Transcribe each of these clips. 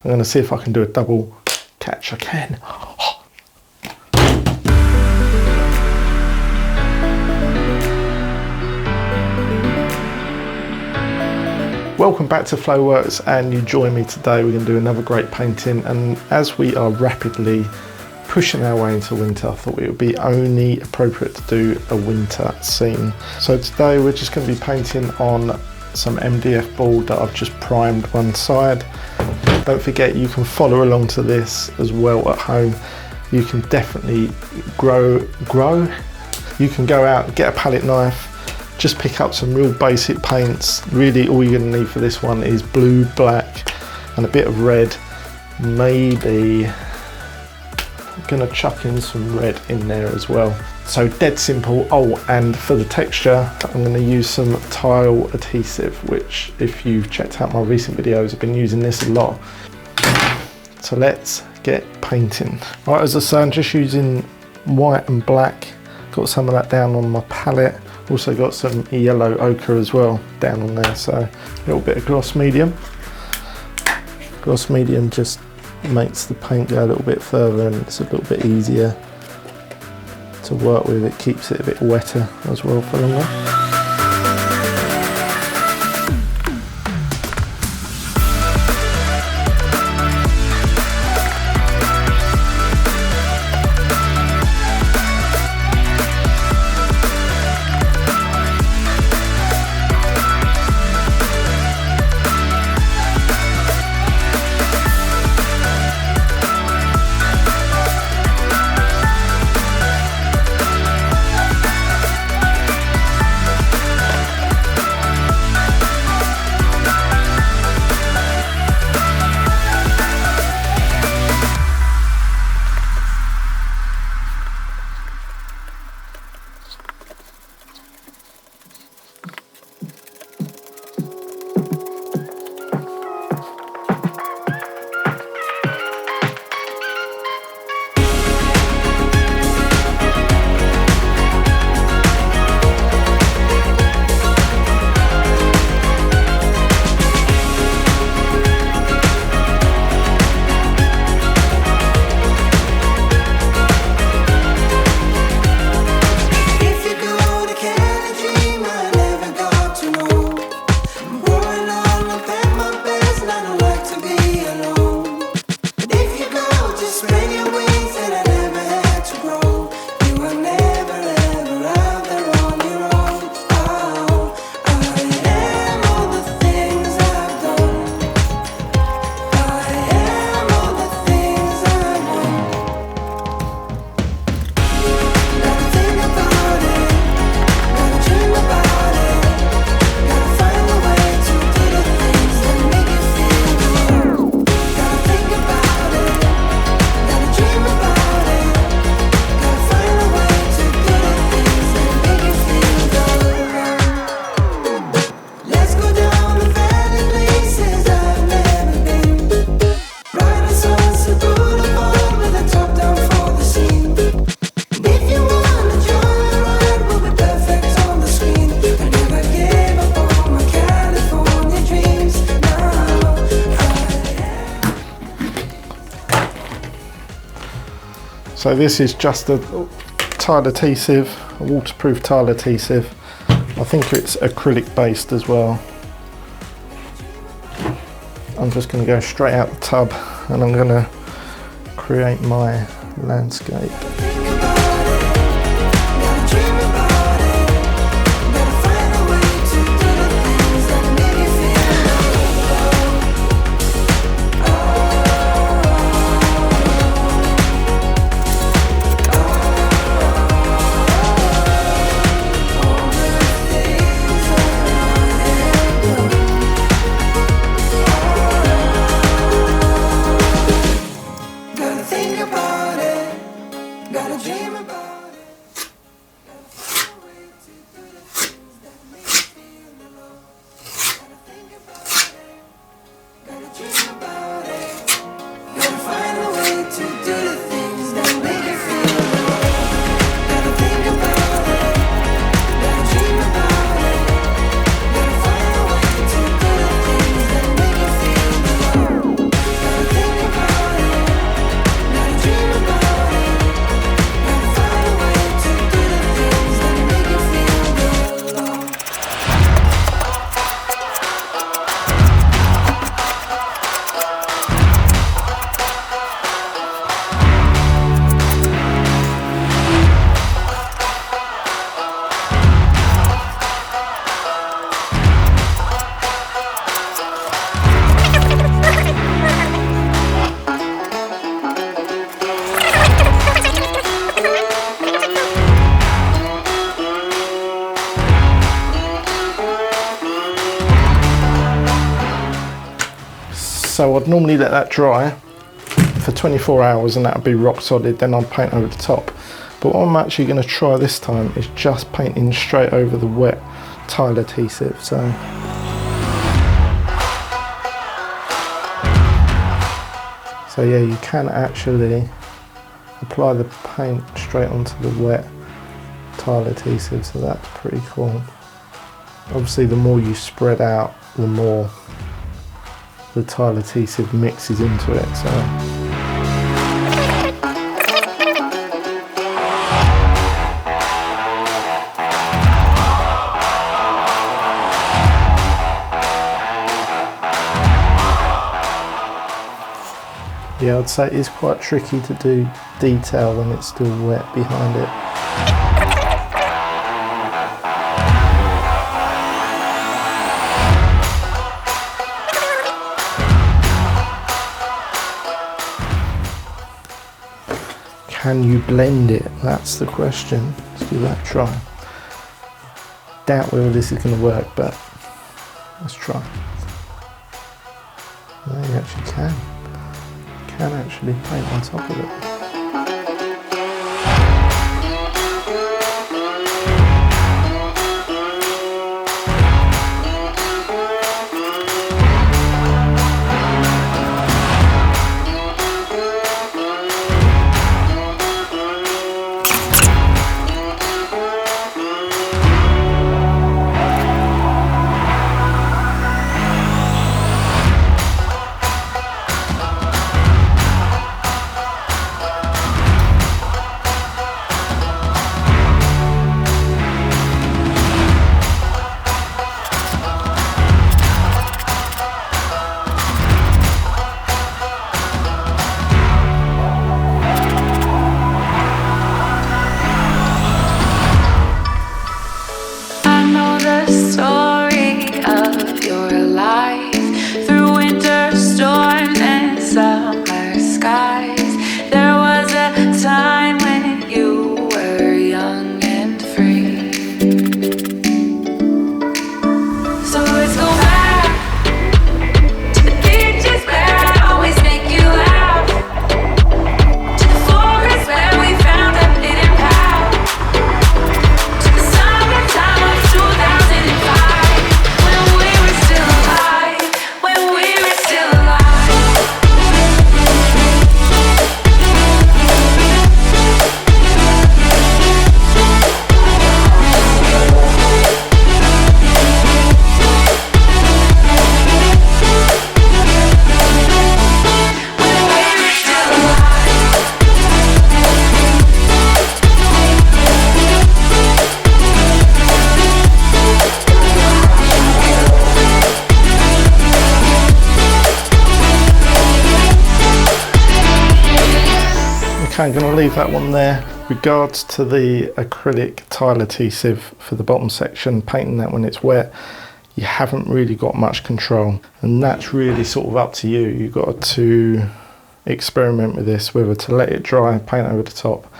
I'm going to see if I can do a double catch. I can. Welcome back to Flowworks, and you join me today. We're going to do another great painting, and as we are rapidly pushing our way into winter, I thought it would be only appropriate to do a winter scene. So today we're just going to be painting on some MDF board that I've just primed one side. Don't forget, you can follow along to this as well at home. You can definitely grow. You can go out and get a palette knife, just pick up some real basic paints. Really all you're going to need for this one is blue, black and a bit of red. Maybe I'm going to chuck in some red in there as well. So dead simple. Oh, and for the texture I'm going to use some tile adhesive, which if you've checked out my recent videos, I've been using this a lot. So let's get painting. Right, as I say, I'm just using white and black. Got some of that down on my palette. Also got some yellow ochre as well down on there, so a little bit of gloss medium. Gloss medium just makes the paint go a little bit further and it's a little bit easier to work with. It keeps it a bit wetter as well for longer. So this is just a tile adhesive, a waterproof tile adhesive. I think it's acrylic based as well. I'm just going to go straight out the tub and I'm going to create my landscape. Gotta So I'd normally let that dry for 24 hours and that would be rock solid, then I'd paint over the top. But what I'm actually going to try this time is just painting straight over the wet tile adhesive. So yeah, you can actually apply the paint straight onto the wet tile adhesive, so that's pretty cool. Obviously the more you spread out, the more the tile adhesive mixes into it. So yeah, I'd say it is quite tricky to do detail when it's still wet behind it. Can you blend it? That's the question. Let's give that a try. Doubt whether this is going to work, but let's try. No, you actually can. Can actually paint on top of it. Okay, I'm going to leave that one there. Regards to the acrylic tile adhesive for the bottom section, painting that when it's wet, you haven't really got much control, and that's really sort of up to you. You've got to experiment with this, whether to let it dry, paint over the top,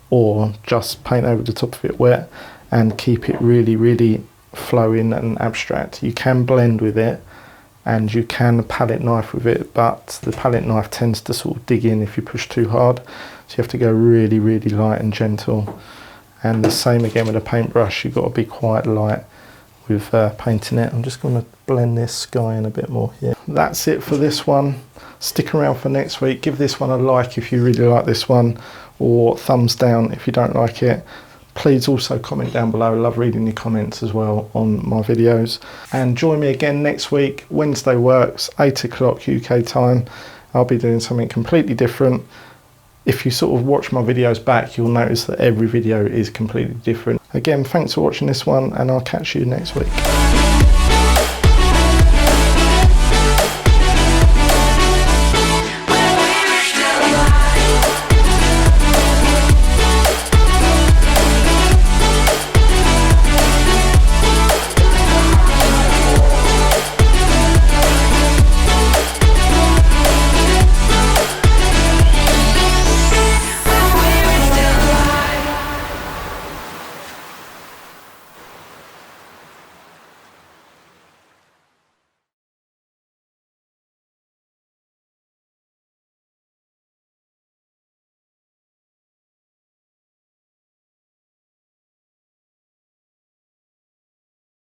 or just paint over the top of it wet and keep it really, really flowing and abstract. You can blend with it and you can palette knife with it, but the palette knife tends to sort of dig in if you push too hard. So you have to go really, really light and gentle. And the same again with a paintbrush, you've got to be quite light with painting it. I'm just going to blend this sky in a bit more here. That's it for this one. Stick around for next week. Give this one a like if you really like this one, or thumbs down if you don't like it. Please also comment down below. I love reading your comments as well on my videos. And join me again next week. Wednesday works, 8 o'clock UK time. I'll be doing something completely different. If you sort of watch my videos back, you'll notice that every video is completely different. Again, thanks for watching this one, and I'll catch you next week.